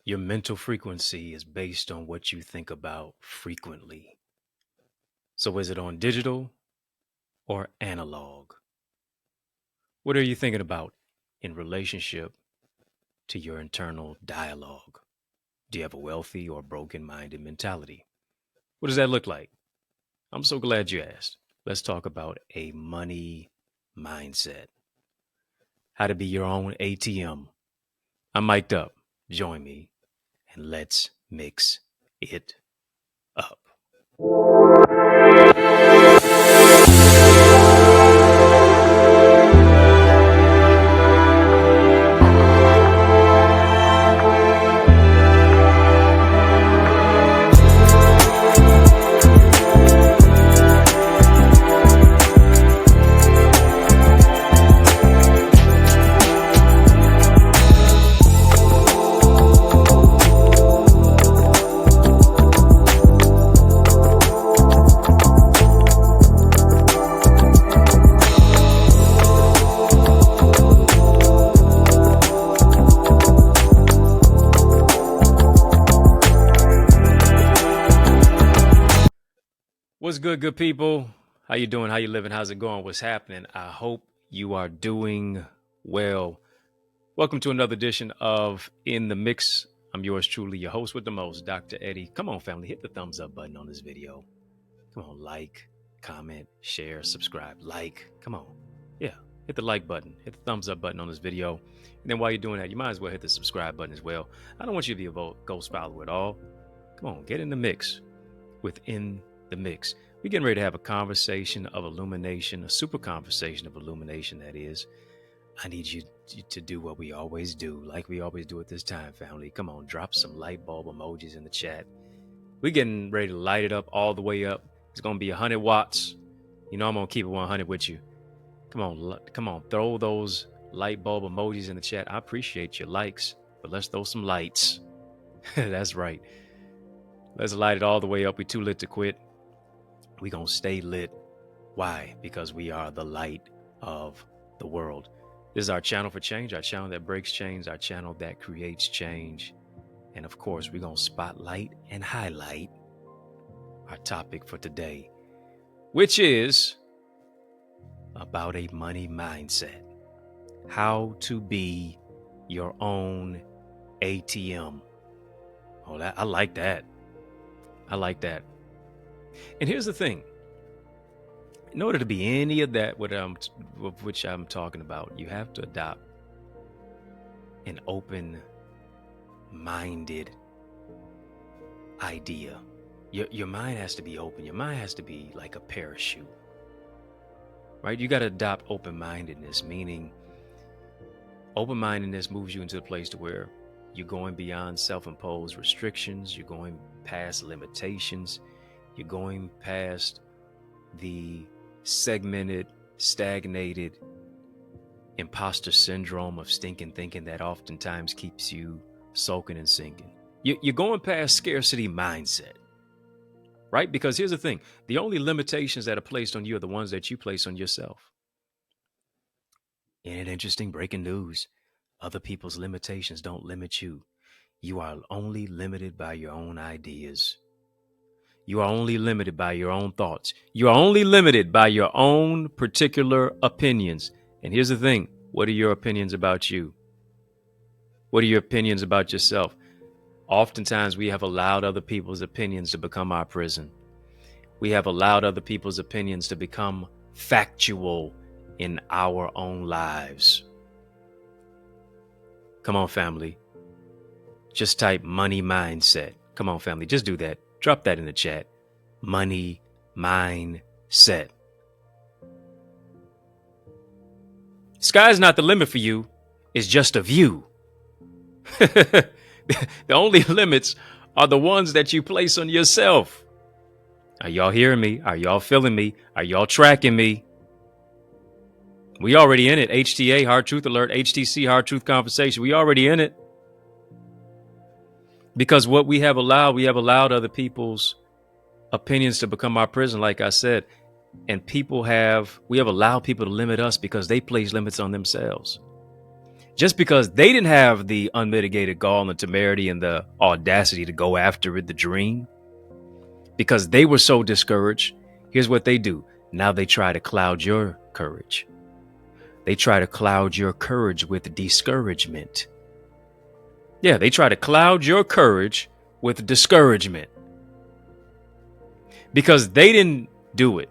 Your mental frequency is based on what you think about frequently. So is it on digital or analog? What are you thinking about in relationship to your internal dialogue? Do you have a wealthy or broken minded mentality? What does that look like? I'm so glad you asked. Let's talk about a money mindset. How to be your own ATM. I'm mic'd up. Join me and let's mix it up. What's good, good people? How you doing? How you living? How's it going? What's happening? I hope you are doing well. Welcome to another edition of In the Mix. I'm yours truly, your host with the most, Dr. Eddie. Come on, family, hit the thumbs up button on this video. Come on, like, comment, share, subscribe, like. Come on. Yeah, hit the like button, hit the thumbs up button on this video. And then while you're doing that, you might as well hit the subscribe button as well. I don't want you to be a ghost follower at all. Come on, get in the mix within the mix. We're getting ready to have a conversation of illumination, a super conversation of illumination, that is. I need you to do what we always do, like we always do at this time, family. Come on, drop some light bulb emojis in the chat. We're getting ready to light it up all the way up. It's going to be 100 watts. You know I'm going to keep it 100 with you. Come on, throw those light bulb emojis in the chat. I appreciate your likes, but let's throw some lights. That's right. Let's light it all the way up. We're too lit to quit. We're going to stay lit. Why? Because we are the light of the world. This is our channel for change, our channel that breaks chains, our channel that creates change. And of course, we're going to spotlight and highlight our topic for today, which is about a money mindset. How to be your own ATM. Oh, I like that. I like that. And here's the thing. In order to be any of that, which I'm talking about, you have to adopt an open-minded idea. Your mind has to be open. Your mind has to be like a parachute, right? You got to adopt open-mindedness, meaning open-mindedness moves you into a place to where you're going beyond self-imposed restrictions. You're going past limitations. You're going past the segmented, stagnated imposter syndrome of stinking thinking that oftentimes keeps you sulking and sinking. You're going past scarcity mindset, right? Because here's the thing. The only limitations that are placed on you are the ones that you place on yourself. Isn't it interesting? Breaking news. Other people's limitations don't limit you. You are only limited by your own ideas. You are only limited by your own thoughts. You are only limited by your own particular opinions. And here's the thing. What are your opinions about you? What are your opinions about yourself? Oftentimes, we have allowed other people's opinions to become our prison. We have allowed other people's opinions to become factual in our own lives. Come on, family. Just type money mindset. Come on, family. Just do that. Drop that in the chat. Money mindset. Sky's not the limit for you. It's just a view. The only limits are the ones that you place on yourself. Are y'all hearing me? Are y'all feeling me? Are y'all tracking me? We already in it. HTA, Hard Truth Alert. HTC, Hard Truth Conversation. We already in it. Because what we have allowed other people's opinions to become our prison, like I said. And we have allowed people to limit us because they place limits on themselves. just because they didn't have the unmitigated gall and temerity and the audacity to go after it, the dream, because they were so discouraged, here's what they do. Now they try to cloud your courage. They try to cloud your courage with discouragement. Yeah, they try to cloud your courage with discouragement. Because they didn't do it.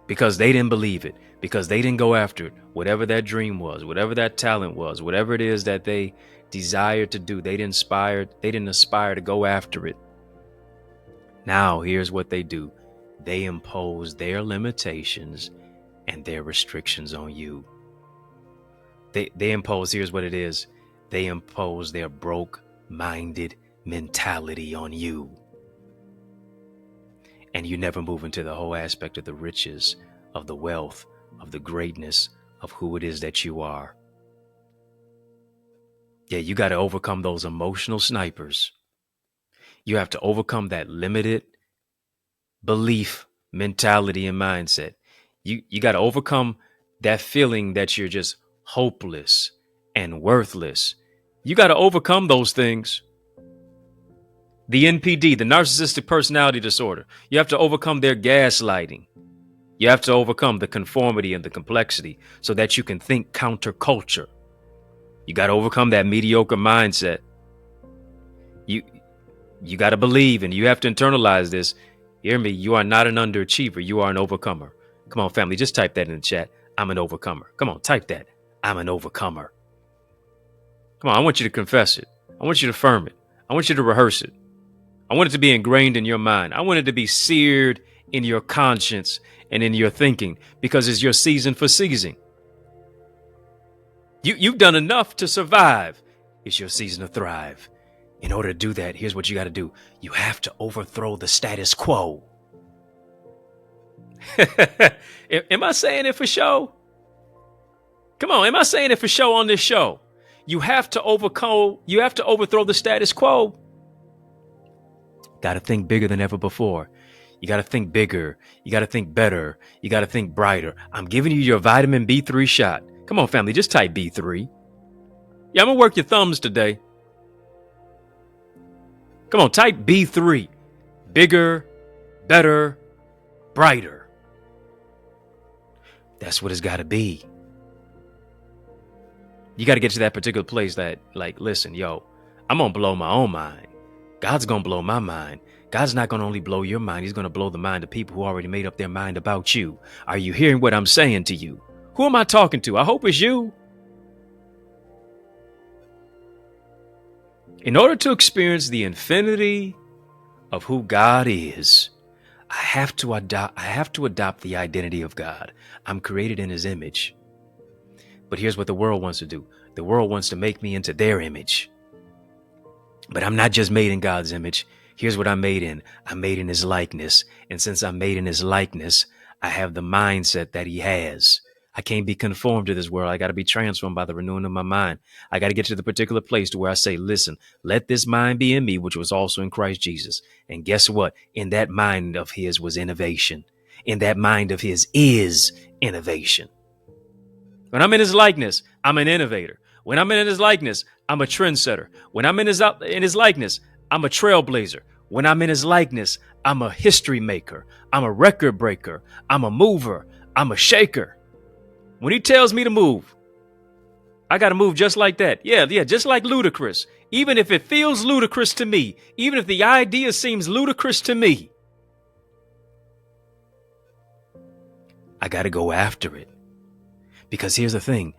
Because they didn't believe it. Because they didn't go after it. Whatever that dream was, whatever that talent was, whatever it is that they desired to do, they didn't aspire to go after it. Now, here's what they do. They impose their limitations and their restrictions on you. They impose, here's what it is. They impose their broke-minded mentality on you. And you never move into the whole aspect of the riches, of the wealth, of the greatness of who it is that you are. Yeah, you got to overcome those emotional snipers. You have to overcome that limited belief mentality and mindset. You got to overcome that feeling that you're just hopeless and worthless. You got to overcome those things. The NPD, the narcissistic personality disorder. You have to overcome their gaslighting. You have to overcome the conformity and the complexity so that you can think counterculture. You got to overcome that mediocre mindset. You got to believe, and you have to internalize this. Hear me, you are not an underachiever. You are an overcomer. Come on, family, just type that in the chat. I'm an overcomer. Come on, type that. I'm an overcomer. Come on, I want you to confess it. I want you to affirm it. I want you to rehearse it. I want it to be ingrained in your mind. I want it to be seared in your conscience and in your thinking, because it's your season for seizing. You've done enough to survive. It's your season to thrive. In order to do that, here's what you got to do. You have to overthrow the status quo. Am I saying it for show? Come on, am I saying it for show on this show? You have to overthrow the status quo. Got to think bigger than ever before. You got to think bigger. You got to think better. You got to think brighter. I'm giving you your vitamin B3 shot. Come on, family, just type B3. Yeah, I'm going to work your thumbs today. Come on, type B3. Bigger, better, brighter. That's what it's got to be. You got to get to that particular place that, like, listen, yo, I'm going to blow my own mind. God's going to blow my mind. God's not going to only blow your mind. He's going to blow the mind of people who already made up their mind about you. Are you hearing what I'm saying to you? Who am I talking to? I hope it's you. In order to experience the infinity of who God is, I have to adopt the identity of God. I'm created in his image. But here's what the world wants to do. The world wants to make me into their image. But I'm not just made in God's image. Here's what I'm made in. I'm made in his likeness. And since I'm made in his likeness, I have the mindset that he has. I can't be conformed to this world. I got to be transformed by the renewing of my mind. I got to get to the particular place to where I say, listen, let this mind be in me, which was also in Christ Jesus. And guess what? In that mind of his was innovation. In that mind of his is innovation. When I'm in his likeness, I'm an innovator. When I'm in his likeness, I'm a trendsetter. When I'm in his likeness, I'm a trailblazer. When I'm in his likeness, I'm a history maker. I'm a record breaker. I'm a mover. I'm a shaker. When he tells me to move, I got to move just like that. Yeah, just like ludicrous. Even if it feels ludicrous to me, even if the idea seems ludicrous to me, I got to go after it. Because here's the thing,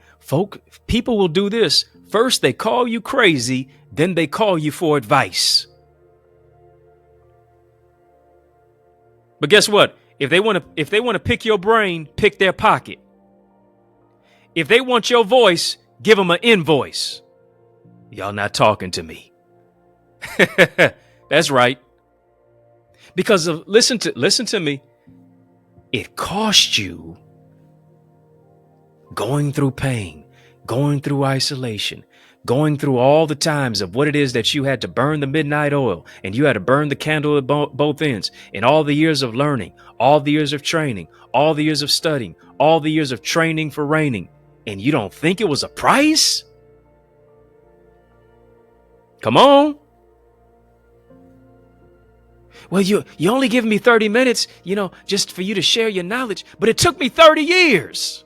people will do this. First, they call you crazy, then they call you for advice. But guess what? If they want to pick your brain, pick their pocket. If they want your voice, give them an invoice. Y'all not talking to me. That's right. Because listen to me. It cost you going through pain, going through isolation, going through all the times of what it is that you had to burn the midnight oil and you had to burn the candle at both ends, and all the years of learning, all the years of training, all the years of studying, all the years of training for reigning. and you don't think it was a price? Come on. Well, you only give me 30 minutes, just for you to share your knowledge, but it took me 30 years.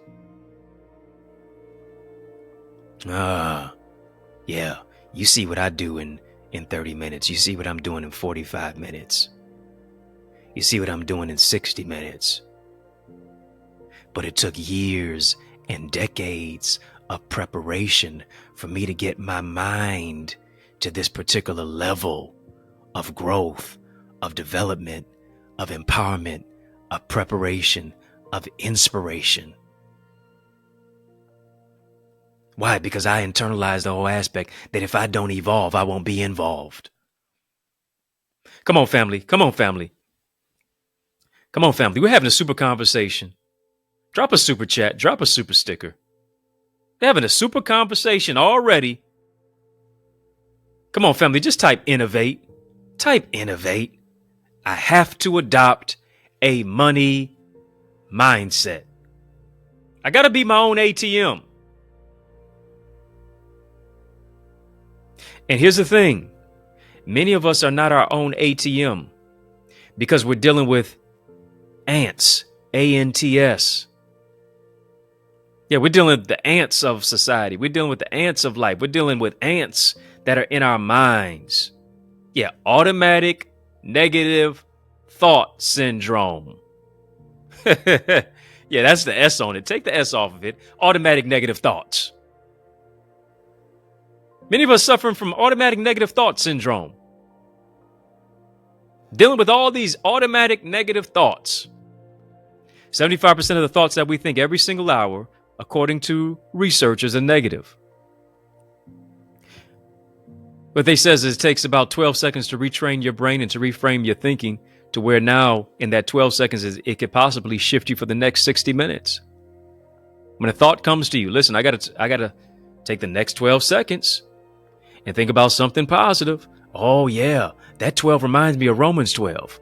Yeah. You see what I do in 30 minutes. You see what I'm doing in 45 minutes. You see what I'm doing in 60 minutes. But it took years and decades of preparation for me to get my mind to this particular level of growth, of development, of empowerment, of preparation, of inspiration. Why? Because I internalized the whole aspect that if I don't evolve, I won't be involved. Come on, family. Come on, family. Come on, family. We're having a super conversation. Drop a super chat. Drop a super sticker. We're having a super conversation already. Come on, family. Just type innovate. Type innovate. I have to adopt a money mindset. I got to be my own ATM. And here's the thing. Many of us are not our own ATM because we're dealing with ants, ANTS. Yeah, we're dealing with the ants of society. We're dealing with the ants of life. We're dealing with ants that are in our minds. Yeah, automatic negative thought syndrome. Yeah, that's the S on it. Take the S off of it. Automatic negative thoughts. Many of us suffering from automatic negative thought syndrome. Dealing with all these automatic negative thoughts. 75% of the thoughts that we think every single hour, according to researchers, are negative. What they says is it takes about 12 seconds to retrain your brain and to reframe your thinking to where now in that 12 seconds it could possibly shift you for the next 60 minutes. When a thought comes to you, listen, I gotta take the next 12 seconds and think about something positive. Oh yeah, that 12 reminds me of Romans 12.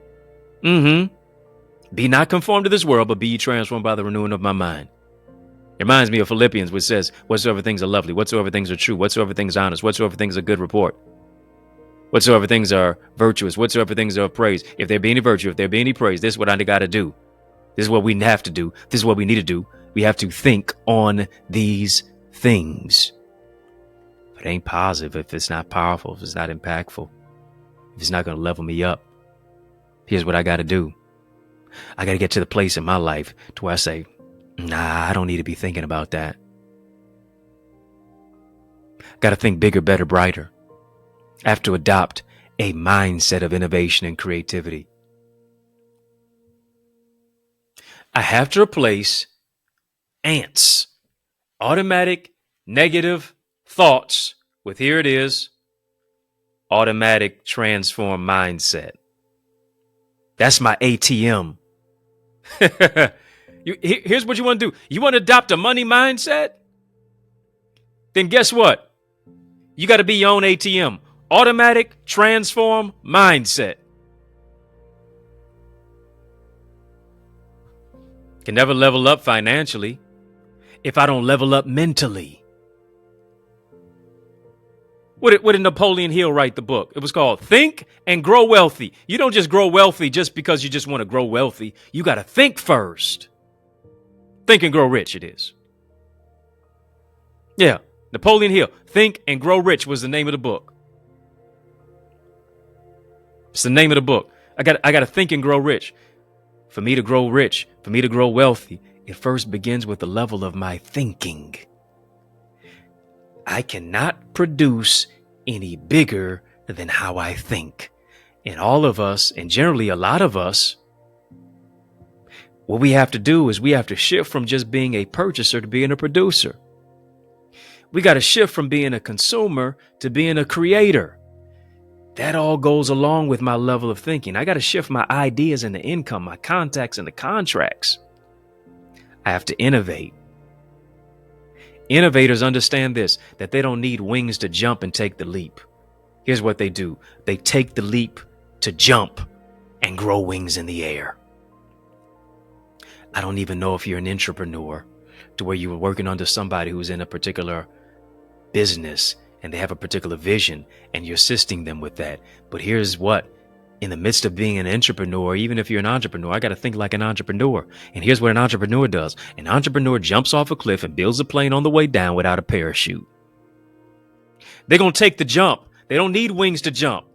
Be not conformed to this world, but be ye transformed by the renewing of my mind. It reminds me of Philippians, which says, whatsoever things are lovely, whatsoever things are true, whatsoever things are honest, whatsoever things are good report, whatsoever things are virtuous, whatsoever things are of praise. If there be any virtue, if there be any praise, this is what I got to do. This is what we have to do. This is what we need to do. We have to think on these things. If it ain't positive, if it's not powerful, if it's not impactful, if it's not going to level me up, here's what I got to do. I got to get to the place in my life to where I say, nah, I don't need to be thinking about that. Got to think bigger, better, brighter. I have to adopt a mindset of innovation and creativity. I have to replace ants, automatic negative thoughts with, here it is, automatic transform mindset. That's my ATM. Here's what you want to do. You want to adopt a money mindset? Then guess what? You got to be your own ATM. Automatic transform mindset. Can never level up financially if I don't level up mentally. What did Napoleon Hill write the book? It was called Think and Grow Wealthy. You don't just grow wealthy just because you just want to grow wealthy. You got to think first. Think and Grow Rich it is. Yeah, Napoleon Hill, Think and Grow Rich was the name of the book. It's the name of the book. I got to think and grow rich. For me to grow rich, for me to grow wealthy, it first begins with the level of my thinking. I cannot produce any bigger than how I think. And all of us, and generally a lot of us, what we have to do is we have to shift from just being a purchaser to being a producer. We got to shift from being a consumer to being a creator. That all goes along with my level of thinking. I got to shift my ideas into income, my contacts into contracts. I have to innovate. Innovators understand this, that they don't need wings to jump and take the leap. Here's what they do. They take the leap to jump and grow wings in the air. I don't even know if you're an entrepreneur, to where you were working under somebody who's in a particular business and they have a particular vision and you're assisting them with that. But here's what, in the midst of being an entrepreneur, even if you're an entrepreneur, I got to think like an entrepreneur. And here's what an entrepreneur does. An entrepreneur jumps off a cliff and builds a plane on the way down without a parachute. They're going to take the jump. They don't need wings to jump.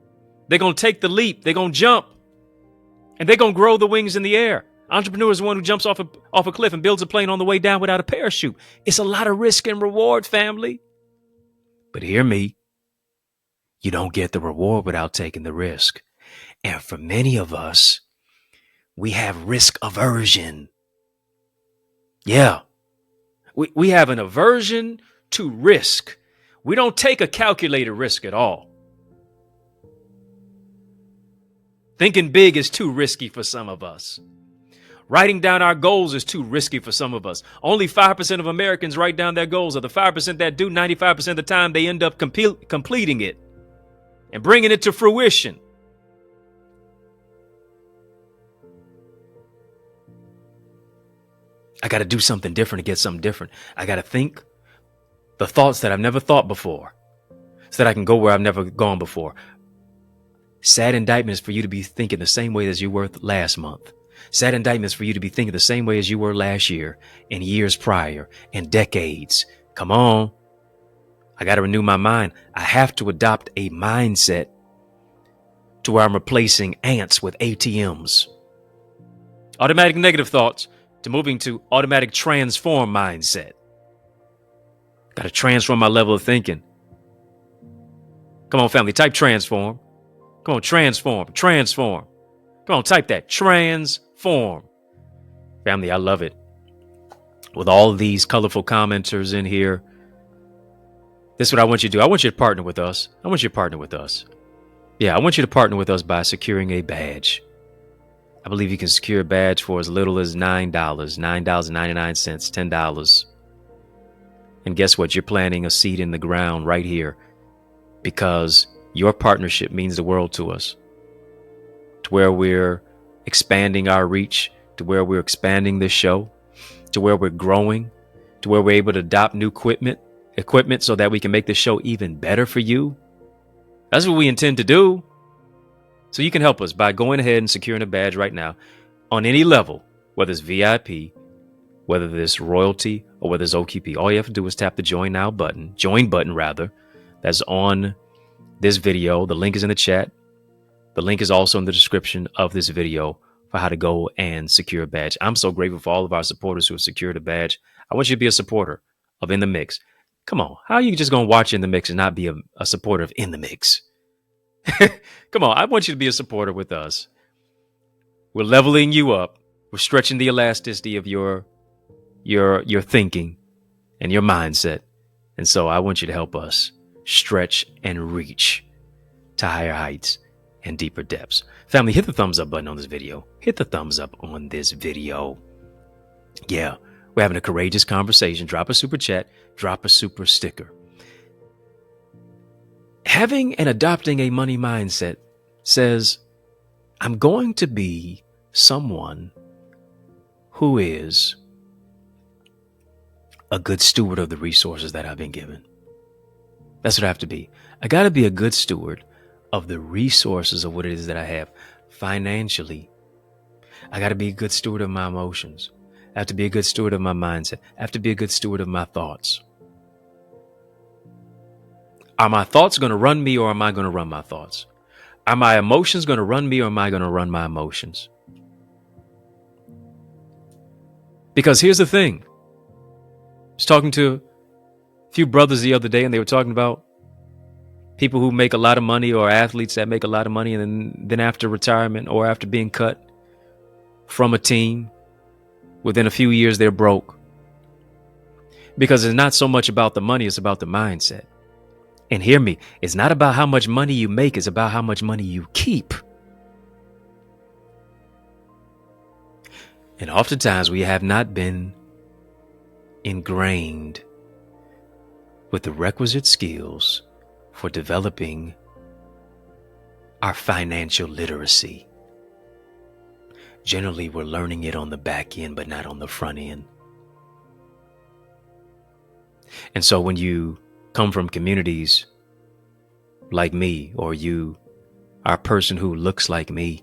They're going to take the leap. They're going to jump and they're going to grow the wings in the air. Entrepreneur is the one who jumps off a cliff and builds a plane on the way down without a parachute. It's a lot of risk and reward, family. But hear me, you don't get the reward without taking the risk. And for many of us, we have risk aversion. Yeah, we have an aversion to risk. We don't take a calculated risk at all. Thinking big is too risky for some of us. Writing down our goals is too risky for some of us. Only 5% of Americans write down their goals. Of the 5% that do, 95% of the time, they end up completing it and bringing it to fruition. I got to do something different to get something different. I got to think the thoughts that I've never thought before so that I can go where I've never gone before. Sad indictment is for you to be thinking the same way as you were last month. Sad indictment is for you to be thinking the same way as you were last year and years prior and decades. Come on. I got to renew my mind. I have to adopt a mindset to where I'm replacing ants with ATMs. Automatic negative thoughts to moving to automatic transform mindset. Got to transform my level of thinking. Come on, family, type transform. Come on, transform. Come on, type that, transform. Family, I love it. With all of these colorful commenters in here, this is what I want you to do. I want you to partner with us. Yeah, I want you to partner with us by securing a badge. I believe you can secure a badge for as little as $9, $9.99, $10. And guess what? You're planting a seed in the ground right here because your partnership means the world to us. To where we're expanding our reach, to where we're expanding this show, to where we're growing, to where we're able to adopt new equipment so that we can make the show even better for you. That's what we intend to do. So you can help us by going ahead and securing a badge right now on any level, whether it's VIP, whether it's royalty, or whether it's OQP. All you have to do is tap the join button, that's on this video. The link is in the chat. The link is also in the description of this video for how to go and secure a badge. I'm so grateful for all of our supporters who have secured a badge. I want you to be a supporter of In the Mix. Come on, how are you just going to watch In the Mix and not be a supporter of In the Mix? Come on, I want you to be a supporter with us. We're leveling you up. We're stretching the elasticity of your thinking and your mindset. And so I want you to help us stretch and reach to higher heights and deeper depths. Family, hit the thumbs up button on this video. Yeah, we're having a courageous conversation. Drop a super chat, drop a super sticker. Having and adopting a money mindset says, I'm going to be someone who is a good steward of the resources that I've been given. That's what I have to be. I got to be a good steward of the resources of what it is that I have financially. I got to be a good steward of my emotions. I have to be a good steward of my mindset. I have to be a good steward of my thoughts. Are my thoughts going to run me or am I going to run my thoughts? Are my emotions going to run me or am I going to run my emotions? Because here's the thing. I was talking to a few brothers the other day and they were talking about people who make a lot of money or athletes that make a lot of money and then after retirement or after being cut from a team, within a few years they're broke. Because it's not so much about the money, it's about the mindset. And hear me, it's not about how much money you make, it's about how much money you keep. And oftentimes we have not been ingrained with the requisite skills for developing our financial literacy. Generally, we're learning it on the back end, but not on the front end. And so when you come from communities like me, or you are a person who looks like me,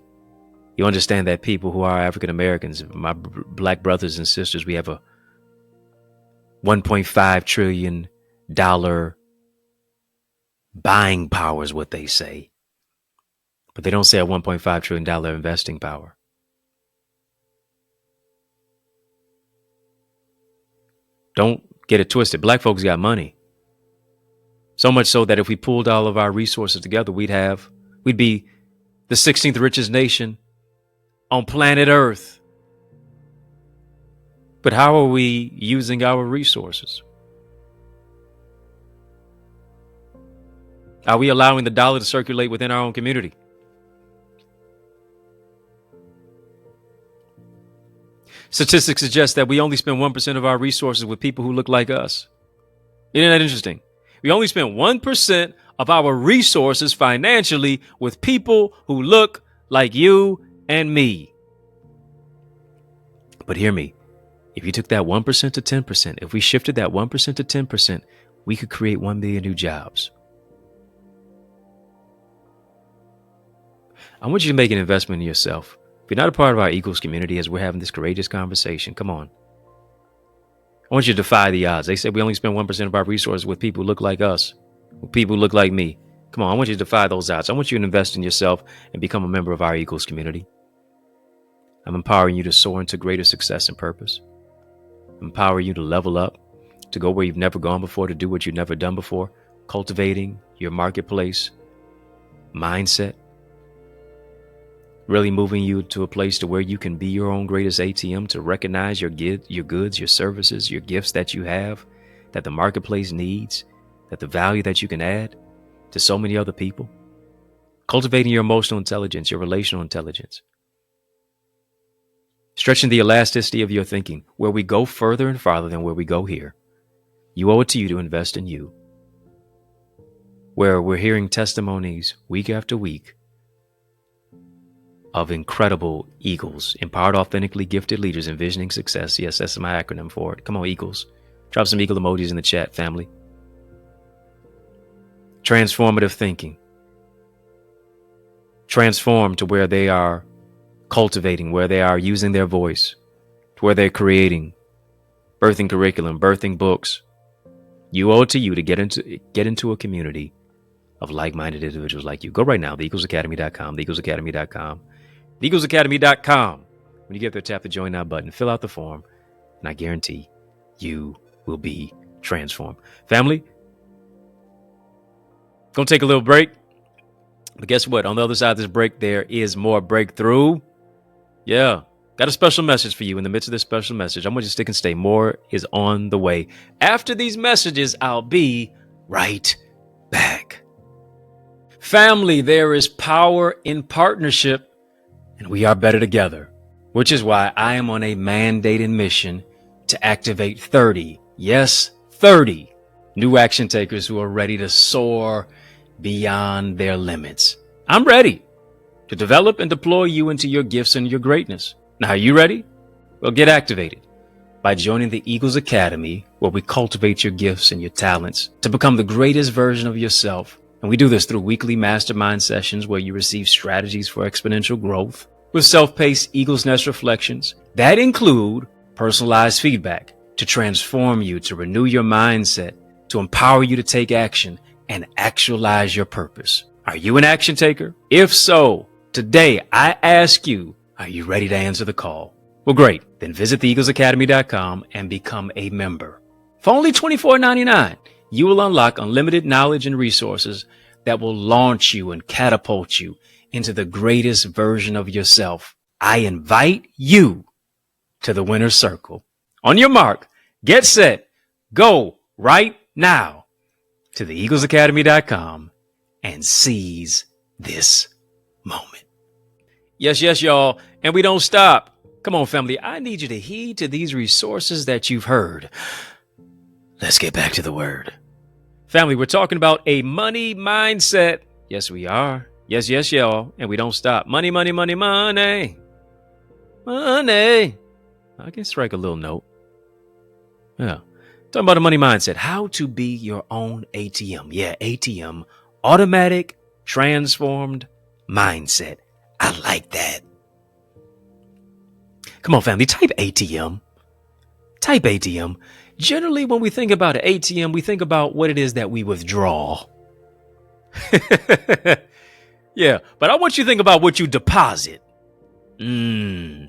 you understand that people who are African Americans, my black brothers and sisters, we have a $1.5 trillion buying power is what they say. But they don't say a $1.5 trillion investing power. Don't get it twisted. Black folks got money. So much so that if we pulled all of our resources together, we'd be the 16th richest nation on planet Earth. But how are we using our resources? Are we allowing the dollar to circulate within our own community? Statistics suggest that we only spend 1% of our resources with people who look like us. Isn't that interesting? We only spend 1% of our resources financially with people who look like you and me. But hear me. If you took that 1% to 10%, if we shifted that 1% to 10%, we could create 1 million new jobs. I want you to make an investment in yourself. If you're not a part of our Eagles community as we're having this courageous conversation, come on. I want you to defy the odds. They say we only spend 1% of our resources with people who look like us, with people who look like me. Come on, I want you to defy those odds. I want you to invest in yourself and become a member of our Eagles community. I'm empowering you to soar into greater success and purpose. I'm empowering you to level up, to go where you've never gone before, to do what you've never done before, cultivating your marketplace mindset, really moving you to a place to where you can be your own greatest ATM, to recognize your goods, your services, your gifts that you have, that the marketplace needs, that the value that you can add to so many other people. Cultivating your emotional intelligence, your relational intelligence. Stretching the elasticity of your thinking, where we go further and farther than where we go here. You owe it to you to invest in you. Where we're hearing testimonies week after week of incredible Eagles, empowered, authentically gifted leaders envisioning success. Yes, that's my acronym for it. Come on, Eagles. Drop some Eagle emojis in the chat, family. Transformative thinking. Transform to where they are cultivating, where they are using their voice, to where they're creating, birthing curriculum, birthing books. You owe it to you to get into a community of like-minded individuals like you. Go right now, theeaglesacademy.com, theeaglesacademy.com. EaglesAcademy.com. When you get there, tap the join now button, fill out the form, and I guarantee you will be transformed. Family, gonna take a little break. But guess what? On the other side of this break, there is more breakthrough. Yeah. Got a special message for you. In the midst of this special message, I want you to stick and stay. More is on the way. After these messages, I'll be right back. Family, there is power in partnership. And we are better together, which is why I am on a mandated mission to activate 30, yes, 30 new action takers who are ready to soar beyond their limits. I'm ready to develop and deploy you into your gifts and your greatness. Now, are you ready? Well, get activated by joining the Eagles Academy, where we cultivate your gifts and your talents to become the greatest version of yourself. And we do this through weekly mastermind sessions where you receive strategies for exponential growth with self-paced Eagles Nest reflections that include personalized feedback to transform you, to renew your mindset, to empower you to take action and actualize your purpose. Are you an action taker? If so, today I ask you, are you ready to answer the call? Well, great. Then visit theeaglesacademy.com and become a member. For only $24.99, you will unlock unlimited knowledge and resources that will launch you and catapult you into the greatest version of yourself. I invite you to the winner's circle. On your mark, get set, go right now to theeaglesacademy.com and seize this moment. Yes, y'all. And we don't stop. Come on, family. I need you to heed to these resources that you've heard. Let's get back to the word. Family, we're talking about a money mindset. Yes, we are. Yes, y'all. And we don't stop. Money. Money. I can strike a little note. Yeah. Talking about the money mindset. How to be your own ATM. Yeah, ATM. Automatic transformed mindset. I like that. Come on, family. Type ATM. Type ATM. Generally, when we think about an ATM, we think about what it is that we withdraw. Yeah, but I want you to think about what you deposit. I'm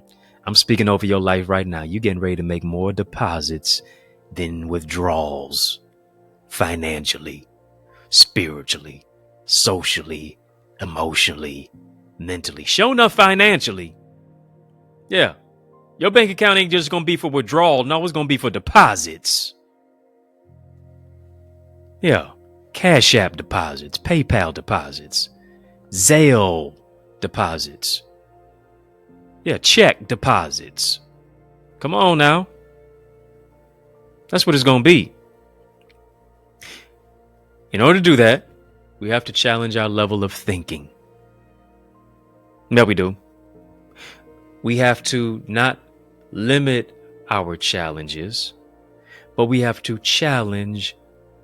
speaking over your life right now. You're getting ready to make more deposits than withdrawals. Financially, spiritually, socially, emotionally, mentally. Sure enough, financially. Yeah. Your bank account ain't just going to be for withdrawal. No, it's going to be for deposits. Yeah. Cash App deposits, PayPal deposits, Zelle deposits. Yeah, check deposits. Come on now. That's what it's going to be. In order to do that, we have to challenge our level of thinking. Yeah, we do. We have to not limit our challenges, but we have to challenge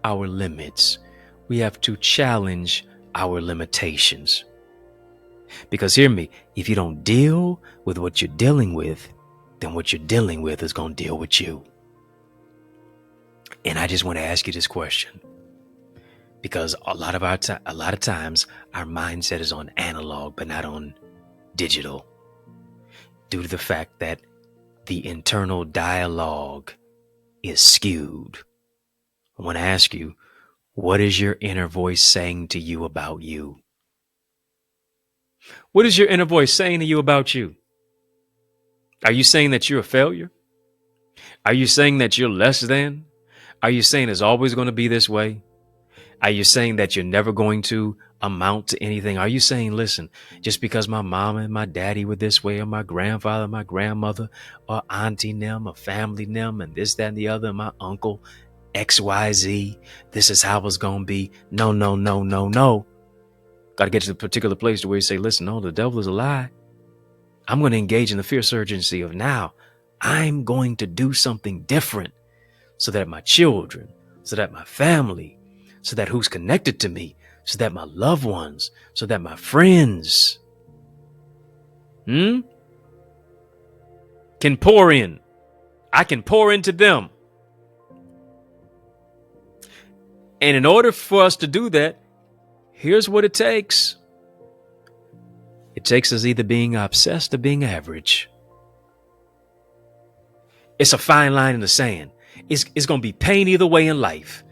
our limits. We have to challenge our limitations. Because hear me, if you don't deal with what you're dealing with, then what you're dealing with is going to deal with you. And I just want to ask you this question, because a lot of times our mindset is on analog, but not on digital, due to the fact that the internal dialogue is skewed. I want to ask you, what is your inner voice saying to you about you? What is your inner voice saying to you about you? Are you saying that you're a failure? Are you saying that you're less than? Are you saying it's always going to be this way? Are you saying that you're never going to amount to anything? Are you saying, listen, just because my mama and my daddy were this way, or my grandfather, my grandmother, or auntie them, or family them, and this, that, and the other, and my uncle, XYZ, this is how it's going to be. No. Got to get to the particular place to where you say, listen, no, the devil is a lie. I'm going to engage in the fear surgency of now. I'm going to do something different so that my children, so that my family, so that who's connected to me, so that my loved ones, so that my friends can pour in. I can pour into them. And in order for us to do that, here's what it takes. It takes us either being obsessed or being average. It's a fine line in the sand. It's going to be pain either way in life.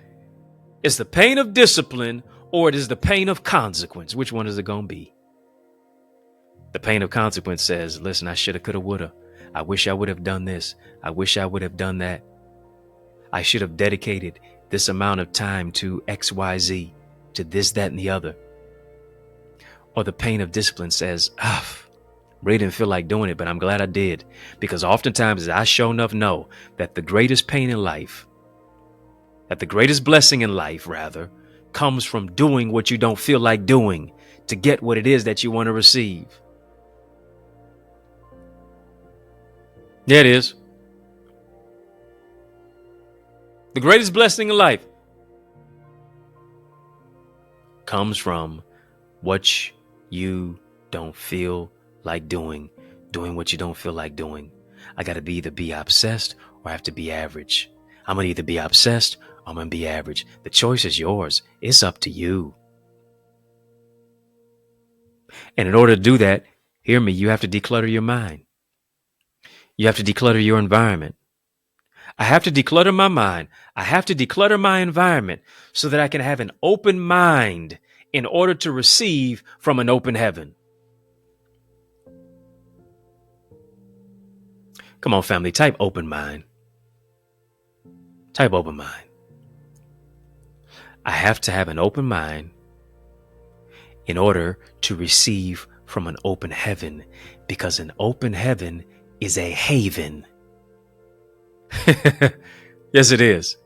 It's the pain of discipline, or it is the pain of consequence. Which one is it going to be? The pain of consequence says, listen, I shoulda, coulda, woulda. I wish I would have done this. I wish I would have done that. I should have dedicated this amount of time to XYZ, to this, that, and the other. Or the pain of discipline says, really didn't feel like doing it, but I'm glad I did. Because oftentimes I sure enough know that the greatest pain in life, that the greatest blessing in life, rather, comes from doing what you don't feel like doing to get what it is that you want to receive. Yeah, it is. The greatest blessing in life comes from what you don't feel like doing what you don't feel like doing. I got to either be obsessed or I have to be average. I'm going to either be obsessed or I'm going to be average. The choice is yours. It's up to you. And in order to do that, hear me, you have to declutter your mind. You have to declutter your environment. I have to declutter my mind. I have to declutter my environment so that I can have an open mind in order to receive from an open heaven. Come on, family, type open mind. Type open mind. I have to have an open mind in order to receive from an open heaven, because an open heaven is a haven. Yes, it is.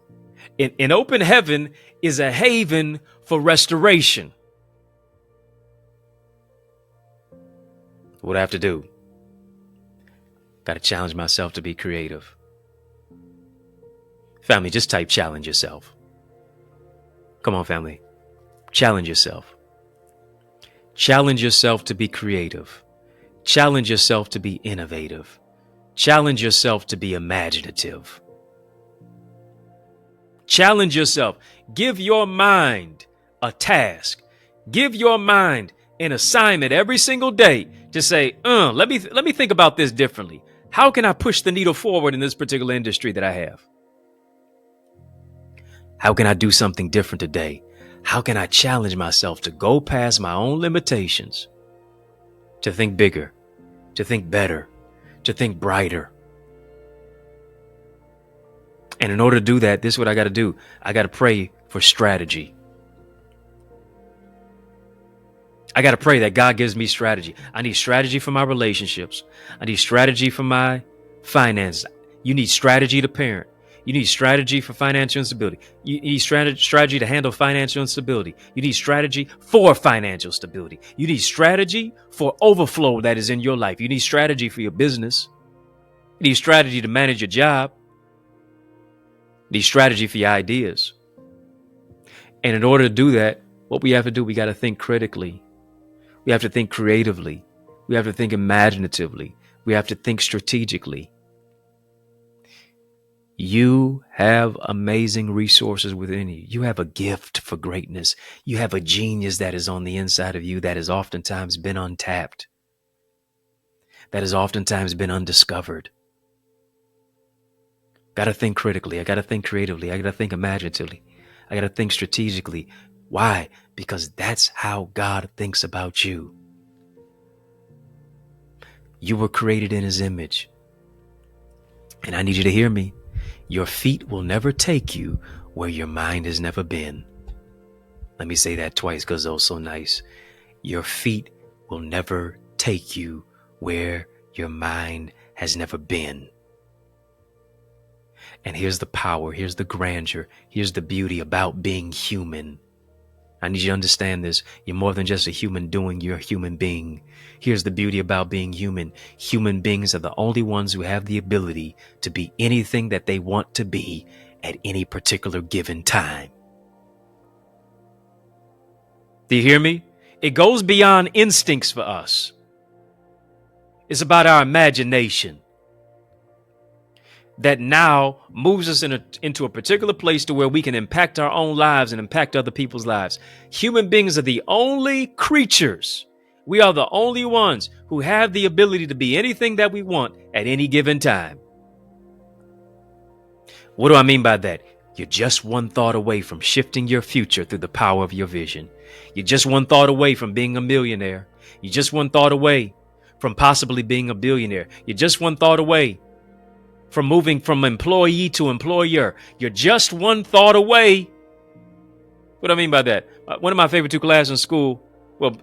An open heaven is a haven for restoration. What do I have to do? Got to challenge myself to be creative. Family, just type challenge yourself. Come on, family. Challenge yourself. Challenge yourself to be creative. Challenge yourself to be innovative. Challenge yourself to be imaginative. Challenge yourself. Give your mind a task. Give your mind an assignment every single day to say, let me think about this differently. How can I push the needle forward in this particular industry that I have? How can I do something different today? How can I challenge myself to go past my own limitations, to think bigger, to think better, to think brighter? And in order to do that, this is what I got to do. I got to pray for strategy. I got to pray that God gives me strategy. I need strategy for my relationships. I need strategy for my finances. You need strategy to parent. You need strategy for financial instability. You need strategy to handle financial instability. You need strategy for financial stability. You need strategy for overflow that is in your life. You need strategy for your business. You need strategy to manage your job. You need strategy for your ideas. And in order to do that, what we have to do, we got to think critically. We have to think creatively. We have to think imaginatively. We have to think strategically. You have amazing resources within you. You have a gift for greatness. You have a genius that is on the inside of you that has oftentimes been untapped, that has oftentimes been undiscovered. Got to think critically. I got to think creatively. I got to think imaginatively. I got to think strategically. Why? Because that's how God thinks about you. You were created in his image. And I need you to hear me. Your feet will never take you where your mind has never been. Let me say that twice because it was so nice. Your feet will never take you where your mind has never been. And here's the power, here's the grandeur, here's the beauty about being human. I need you to understand this. You're more than just a human doing, you're a human being. Here's the beauty about being human. Human beings are the only ones who have the ability to be anything that they want to be at any particular given time. Do you hear me? It goes beyond instincts for us. It's about our imagination that now moves us into a particular place to where we can impact our own lives and impact other people's lives. Human beings are the only creatures. We are the only ones who have the ability to be anything that we want at any given time. What do I mean by that? You're just one thought away from shifting your future through the power of your vision. You're just one thought away from being a millionaire. You're just one thought away from possibly being a billionaire. You're just one thought away from moving from employee to employer. You're just one thought away. What do I mean by that? One of my favorite two classes in school, well,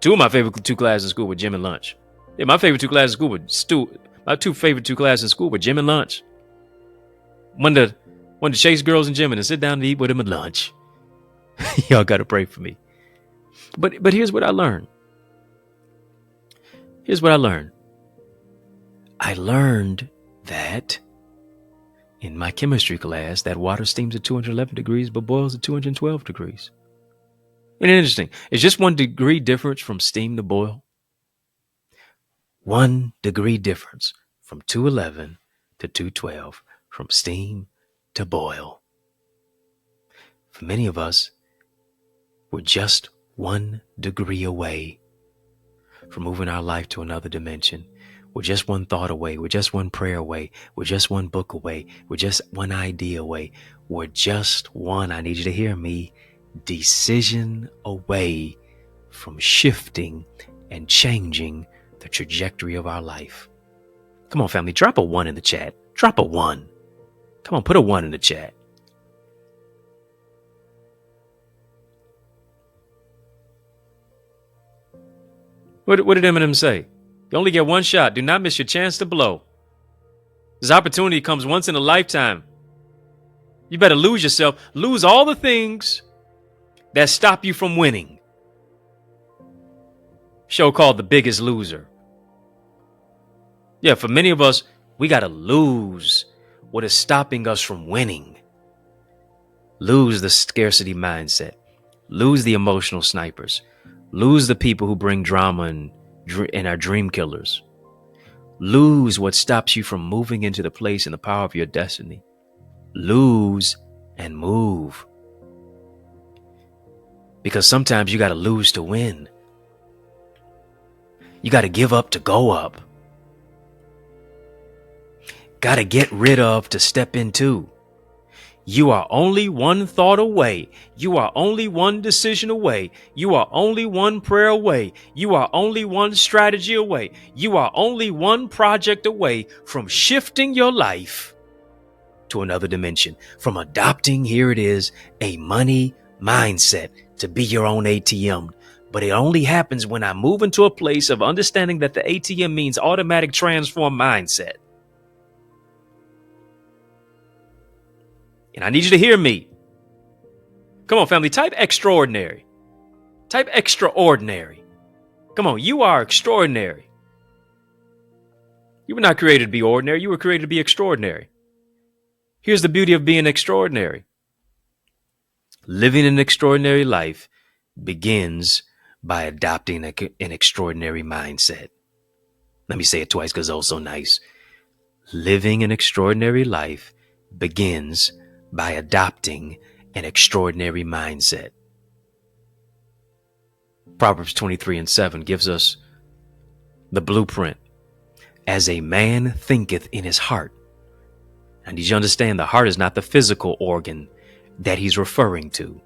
two of my favorite two classes in school were gym and lunch. Yeah, my favorite two classes in school were my two favorite two classes in school were gym and lunch. One to chase girls in gym and sit down and eat with them at lunch. Y'all got to pray for me. But here's what I learned. I learned that in my chemistry class, that water steams at 211 degrees, but boils at 212 degrees. And interesting. It's just 1 degree difference from steam to boil. 1 degree difference from 211 to 212, from steam to boil. For many of us, we're just 1 degree away from moving our life to another dimension. We're just one thought away. We're just one prayer away. We're just one book away. We're just one idea away. We're just one, I need you to hear me, decision away from shifting and changing the trajectory of our life. Come on, family, drop a 1 in the chat. Drop a 1. Come on, put a 1 in the chat. What did Eminem say? You only get one shot. Do not miss your chance to blow. This opportunity comes once in a lifetime. You better lose yourself. Lose all the things that stop you from winning. Show called The Biggest Loser. Yeah, for many of us, we got to lose what is stopping us from winning. Lose the scarcity mindset. Lose the emotional snipers. Lose the people who bring drama and are dream killers. Lose what stops you from moving into the place and the power of your destiny. Lose and move. Because sometimes you got to lose to win. You got to give up to go up. Got to get rid of to step into. You are only one thought away. You are only one decision away. You are only one prayer away. You are only one strategy away. You are only one project away from shifting your life to another dimension, from adopting, here it is, a money mindset to be your own ATM. But it only happens when I move into a place of understanding that the ATM means automatic transform mindset. And I need you to hear me. Come on, family, type extraordinary. Type extraordinary. Come on, you are extraordinary. You were not created to be ordinary. You were created to be extraordinary. Here's the beauty of being extraordinary. Living an extraordinary life begins by adopting an extraordinary mindset. Let me say it twice because it's so nice. Living an extraordinary life begins by adopting an extraordinary mindset. Proverbs 23:7 gives us the blueprint. As a man thinketh in his heart. I need you to understand the heart is not the physical organ that he's referring to.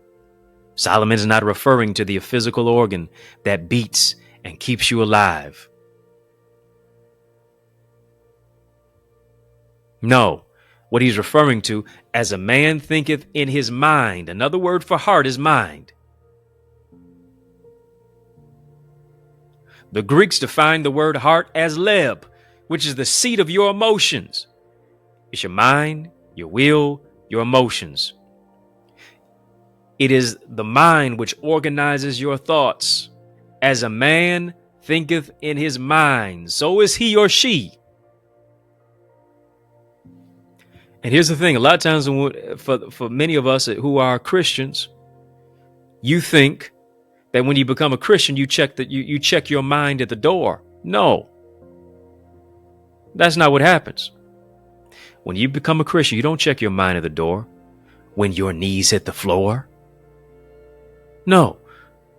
Solomon is not referring to the physical organ that beats and keeps you alive. No, what he's referring to as a man thinketh in his mind. Another word for heart is mind. The Greeks defined the word heart as leb, which is the seat of your emotions. It's your mind, your will, your emotions. It is the mind which organizes your thoughts. As a man thinketh in his mind, so is he or she. And here's the thing. A lot of times for many of us who are Christians, you think that when you become a Christian, you check your mind at the door. No, that's not what happens. When you become a Christian, you don't check your mind at the door when your knees hit the floor. No,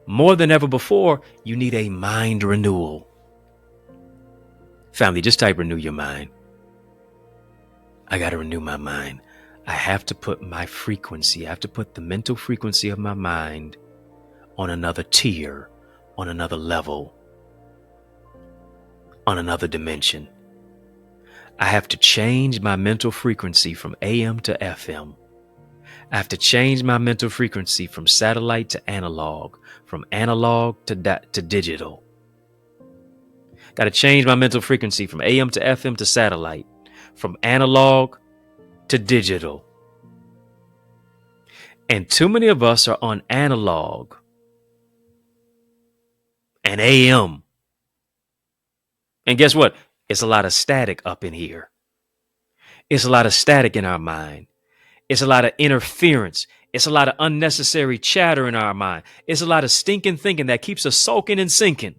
more than ever before, you need a mind renewal. Family, just type renew your mind. I got to renew my mind. I have to put my frequency, I have to put the mental frequency of my mind on another tier, on another level, on another dimension. I have to change my mental frequency from AM to FM. I have to change my mental frequency from satellite to analog, from analog to digital. Got to change my mental frequency from AM to FM to satellite, from analog to digital. And too many of us are on analog and AM. And guess what? It's a lot of static up in here. It's a lot of static in our mind. It's a lot of interference. It's a lot of unnecessary chatter in our mind. It's a lot of stinking thinking that keeps us sulking and sinking.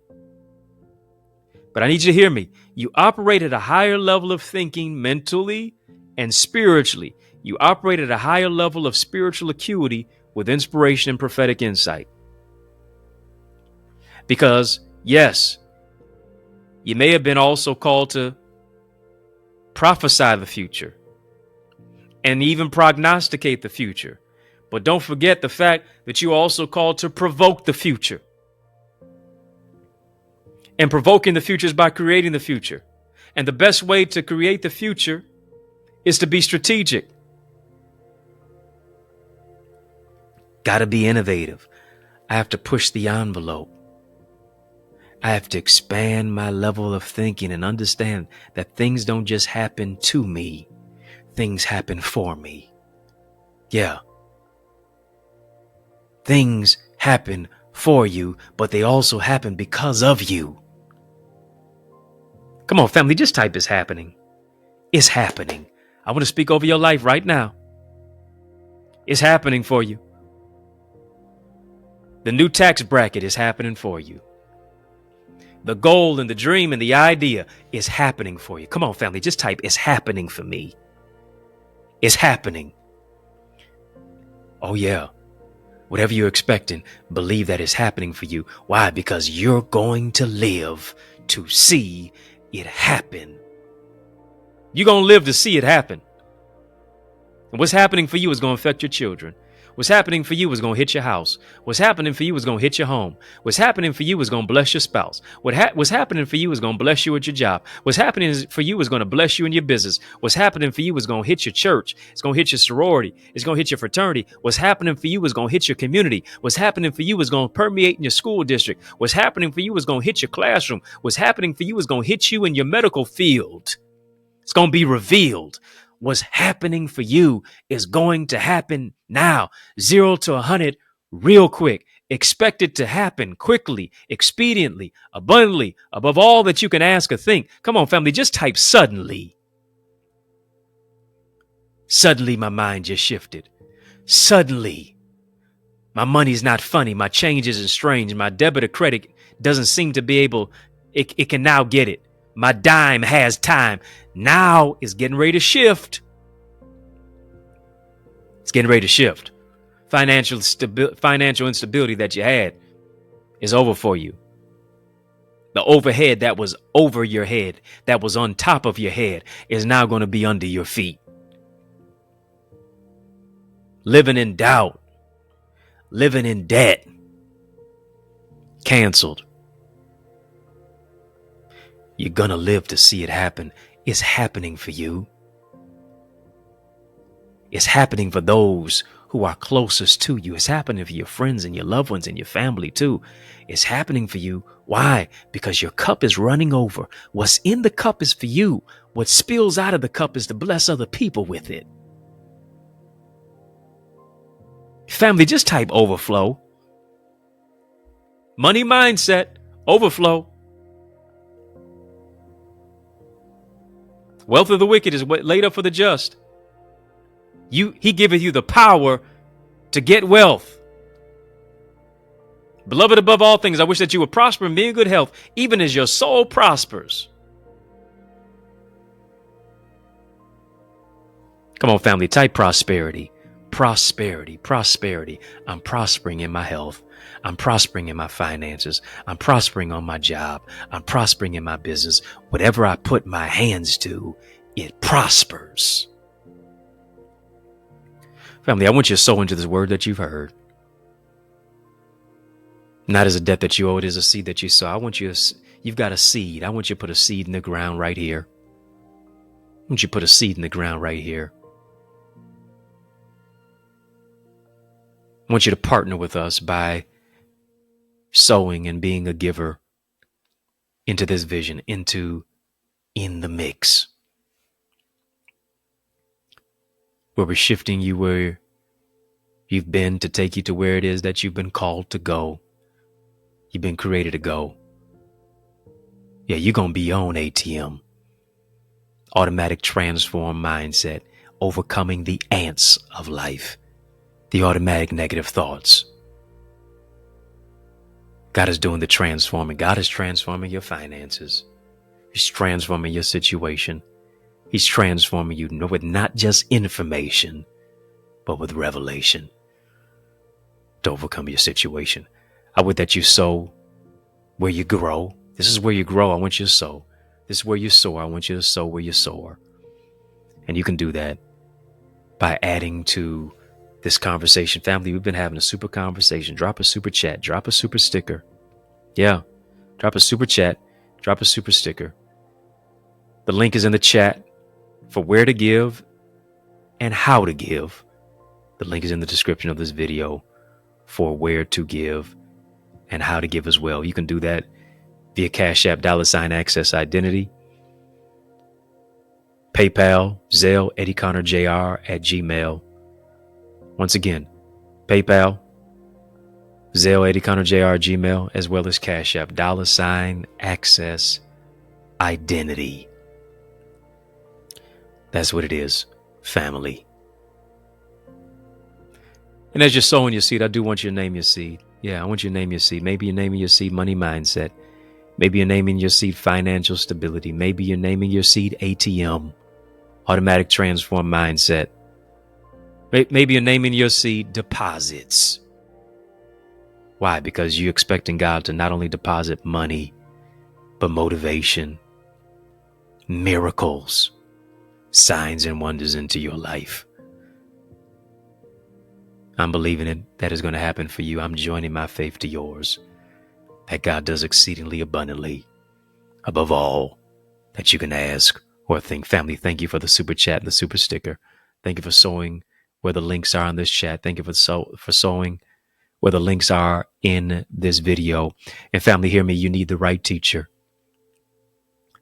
But I need you to hear me. You operate at a higher level of thinking mentally and spiritually. You operate at a higher level of spiritual acuity with inspiration and prophetic insight. Because, yes, you may have been also called to prophesy the future and even prognosticate the future. But don't forget the fact that you're also called to provoke the future. And provoking the future is by creating the future. And the best way to create the future is to be strategic. Got to be innovative. I have to push the envelope. I have to expand my level of thinking and understand that things don't just happen to me. Things happen for me. Yeah. Things happen for you, but they also happen because of you. Come on, family, just type "is happening." It's happening. I want to speak over your life right now. It's happening for you. The new tax bracket is happening for you. The goal and the dream and the idea is happening for you. Come on, family, just type, it's happening for me. It's happening. Oh, yeah. Whatever you're expecting, believe that it's happening for you. Why? Because you're going to live to see it happen. You're going to live to see it happen. And what's happening for you is going to affect your children. What's happening for you is going to hit your house. What's happening for you is going to hit your home. What's happening for you is going to bless your spouse. What's happening for you is going to bless you at your job. What's happening for you is going to bless you in your business. What's happening for you is going to hit your church. It's going to hit your sorority. It's going to hit your fraternity. What's happening for you is going to hit your community. What's happening for you is going to permeate in your school district. What's happening for you is going to hit your classroom. What's happening for you is going to hit you in your medical field. It's going to be revealed. What's happening for you is going to happen now. 0 to 100 real quick. Expect it to happen quickly, expediently, abundantly, above all that you can ask or think. Come on, family, just type suddenly. Suddenly, my mind just shifted. Suddenly, my money's not funny. My change isn't strange. My debit or credit doesn't seem to be able, it can now get it. My dime has time. Now it's getting ready to shift. It's getting ready to shift. Financial instability that you had is over for you. The overhead that was over your head, that was on top of your head, is now going to be under your feet. Living in doubt, living in debt, canceled. You're going to live to see it happen. It's happening for you. It's happening for those who are closest to you. It's happening for your friends and your loved ones and your family too. It's happening for you. Why? Because your cup is running over. What's in the cup is for you. What spills out of the cup is to bless other people with it. Family, just type overflow. Money mindset, overflow. Wealth of the wicked is laid up for the just. He giveth you the power to get wealth. Beloved, above all things, I wish that you would prosper and be in good health, even as your soul prospers. Come on, family, type prosperity. Prosperity, prosperity. I'm prospering in my health. I'm prospering in my finances. I'm prospering on my job. I'm prospering in my business. Whatever I put my hands to, it prospers. Family, I want you to sow into this word that you've heard. Not as a debt that you owe, it is a seed that you sow. You've got a seed. I want you to put a seed in the ground right here. I want you to put a seed in the ground right here. I want you to partner with us by sowing and being a giver into this vision, into In the Mix, where we're shifting you where you've been to take you to where it is that you've been called to go. You've been created to go. Yeah, you're going to be on ATM. Automatic transform mindset, overcoming the ants of life, the automatic negative thoughts. God is doing the transforming. God is transforming your finances. He's transforming your situation. He's transforming you with not just information, but with revelation to overcome your situation. I would that you sow where you grow. This is where you grow. I want you to sow. This is where you soar. I want you to sow where you soar. And you can do that by adding to this conversation. Family, we've been having a super conversation. Drop a super chat. Drop a super sticker. Yeah. Drop a super chat. Drop a super sticker. The link is in the chat for where to give and how to give. The link is in the description of this video for where to give and how to give as well. You can do that via Cash App, $access identity, PayPal, Zelle, EddieConnorJr at Gmail. Once again, PayPal, Zelle, EddieConnorJr, Gmail, as well as Cash App, $access identity. That's what it is, family. And as you're sowing your seed, I do want you to name your seed. Yeah, I want you to name your seed. Maybe you're naming your seed money mindset. Maybe you're naming your seed financial stability. Maybe you're naming your seed ATM, automatic transform mindset. Maybe you're naming your seed deposits. Why? Because you're expecting God to not only deposit money, but motivation, miracles, signs and wonders into your life. I'm believing it. That is going to happen for you. I'm joining my faith to yours. That God does exceedingly abundantly, above all that you can ask or think. Family, thank you for the super chat and the super sticker. Thank you for sowing where the links are in this chat. Thank you for sowing where the links are in this video. And family, hear me. You need the right teacher.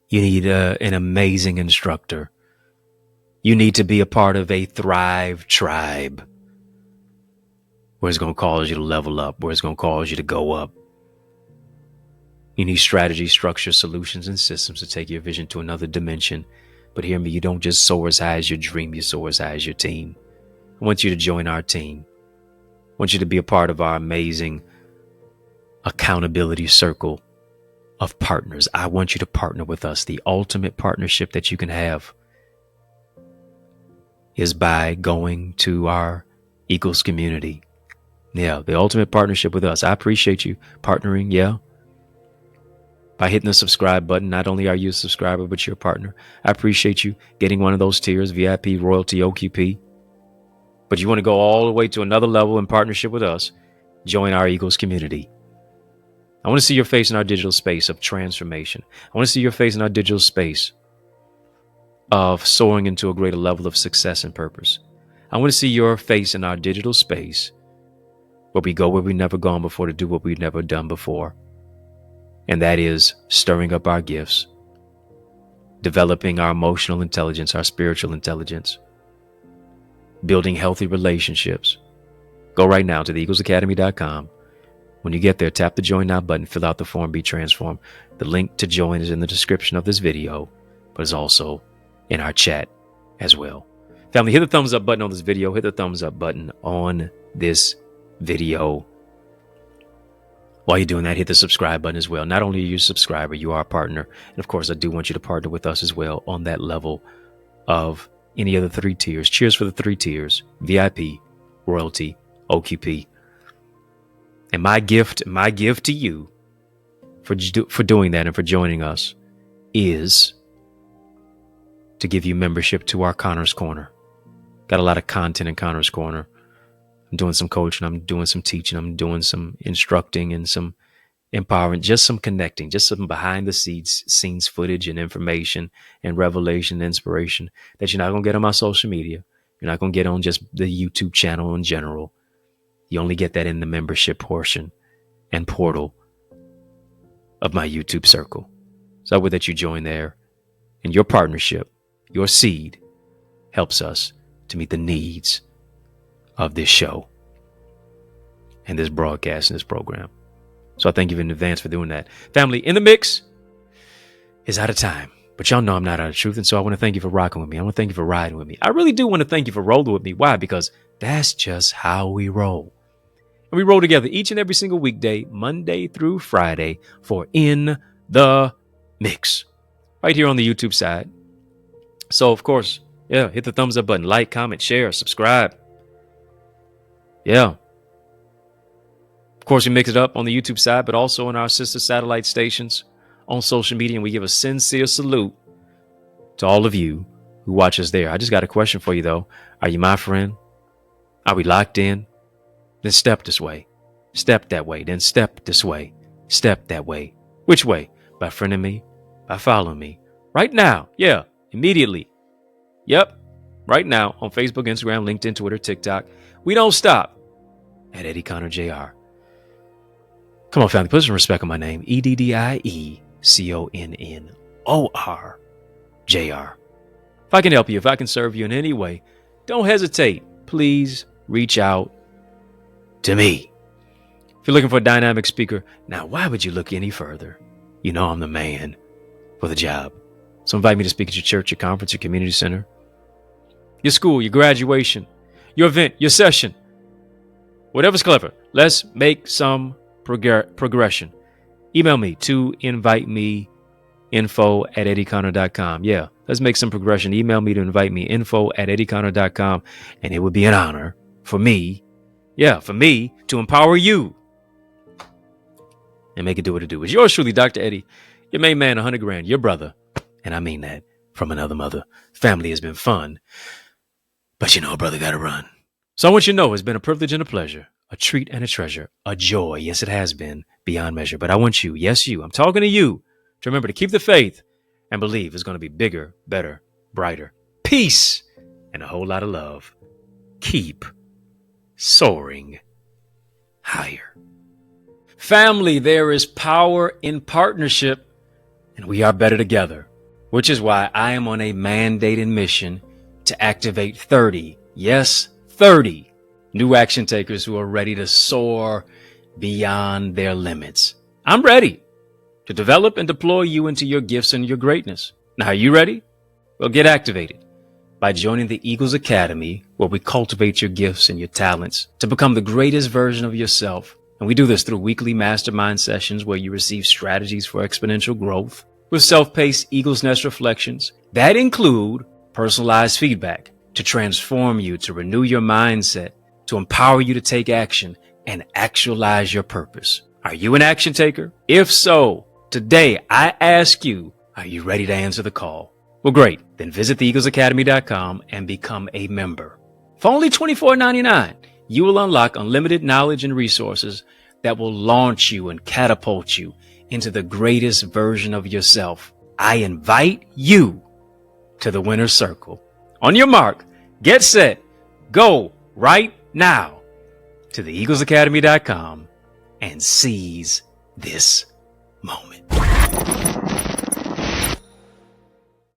You need an amazing instructor. You need to be a part of a Thrive tribe, where it's going to cause you to level up, where it's going to cause you to go up. You need strategy, structure, solutions, and systems to take your vision to another dimension. But hear me, you don't just soar as high as your dream, you soar as high as your team. I want you to join our team. I want you to be a part of our amazing accountability circle of partners. I want you to partner with us. The ultimate partnership that you can have is by going to our Eagles community. Yeah, the ultimate partnership with us. I appreciate you partnering, yeah. By hitting the subscribe button, not only are you a subscriber, but you're a partner. I appreciate you getting one of those tiers, VIP, Royalty, OQP. But you want to go all the way to another level in partnership with us, join our Eagles community. I want to see your face in our digital space of transformation. I want to see your face in our digital space of soaring into a greater level of success and purpose. I want to see your face in our digital space where we go where we've never gone before to do what we've never done before. And that is stirring up our gifts, developing our emotional intelligence, our spiritual intelligence, building healthy relationships. Go right now to theeaglesacademy.com. When you get there, tap the Join Now button, fill out the form, be transformed. The link to join is in the description of this video, but it's also in our chat as well. Family, hit the thumbs up button on this video. Hit the thumbs up button on this video. While you're doing that, hit the subscribe button as well. Not only are you a subscriber, you are a partner. And of course, I do want you to partner with us as well on that level of any of the 3 tiers. Cheers for the 3 tiers: VIP, Royalty, OQP. And my gift to you for doing that and for joining us is to give you membership to our Connor's Corner. Got a lot of content in Connor's Corner. I'm doing some coaching, I'm doing some teaching, I'm doing some instructing and some empowering, just some connecting, just some behind the scenes footage and information and revelation and inspiration that you're not going to get on my social media. You're not going to get on just the YouTube channel in general. You only get that in the membership portion and portal of my YouTube circle. So I would that you join there, and your partnership, your seed, helps us to meet the needs of this show and this broadcast and this program. So I thank you in advance for doing that. Family, In the Mix is out of time, but y'all know I'm not out of truth. And so I want to thank you for rocking with me. I want to thank you for riding with me. I really do want to thank you for rolling with me. Why? Because that's just how we roll. And we roll together each and every single weekday, Monday through Friday, for In the Mix, right here on the YouTube side. So of course, yeah, hit the thumbs up button, like, comment, share, subscribe. Yeah. Of course, we mix it up on the YouTube side, but also on our sister satellite stations on social media. And we give a sincere salute to all of you who watch us there. I just got a question for you, though. Are you my friend? Are we locked in? Then step this way. Step that way. Then step this way. Step that way. Which way? By friending me? By following me? Right now. Yeah. Immediately. Yep. Right now on Facebook, Instagram, LinkedIn, Twitter, TikTok. We don't stop at EddieConnorJr. Come on, family, put some respect on my name. EddieConnorJr. If I can help you, if I can serve you in any way, don't hesitate. Please reach out to me. If you're looking for a dynamic speaker, now why would you look any further? You know I'm the man for the job. So invite me to speak at your church, your conference, your community center, your school, your graduation, your event, your session, whatever's clever. Let's make some progression. Email me to invite me info@EddieConnor.com. Yeah, let's make some progression. Email me to invite me info@EddieConnor.com. And it would be an honor for me to empower you and make it do what it do. It's yours truly, Dr. Eddie, your main man, 100 grand, your brother. And I mean that from another mother. Family has been fun, but a brother got to run. So I want you to know it's been a privilege and a pleasure, a treat and a treasure, a joy. Yes, it has been beyond measure. But I want you, yes, you, I'm talking to you, to remember to keep the faith and believe it's going to be bigger, better, brighter, peace, and a whole lot of love. Keep soaring higher. Family, there is power in partnership, and we are better together, which is why I am on a mandated mission to activate 30, yes, 30 new action takers who are ready to soar beyond their limits. I'm ready to develop and deploy you into your gifts and your greatness. Now, are you ready? Well, get activated by joining the Eagles Academy, where we cultivate your gifts and your talents to become the greatest version of yourself. And we do this through weekly mastermind sessions where you receive strategies for exponential growth with self-paced Eagles Nest reflections that include personalized feedback to transform you, to renew your mindset, to empower you to take action and actualize your purpose. Are you an action taker? If so, today I ask you, are you ready to answer the call? Well, great. Then visit theeaglesacademy.com and become a member. For only $24.99, you will unlock unlimited knowledge and resources that will launch you and catapult you into the greatest version of yourself. I invite you to the winner's circle. On your mark, get set, go right now to theeaglesacademy.com and seize this moment.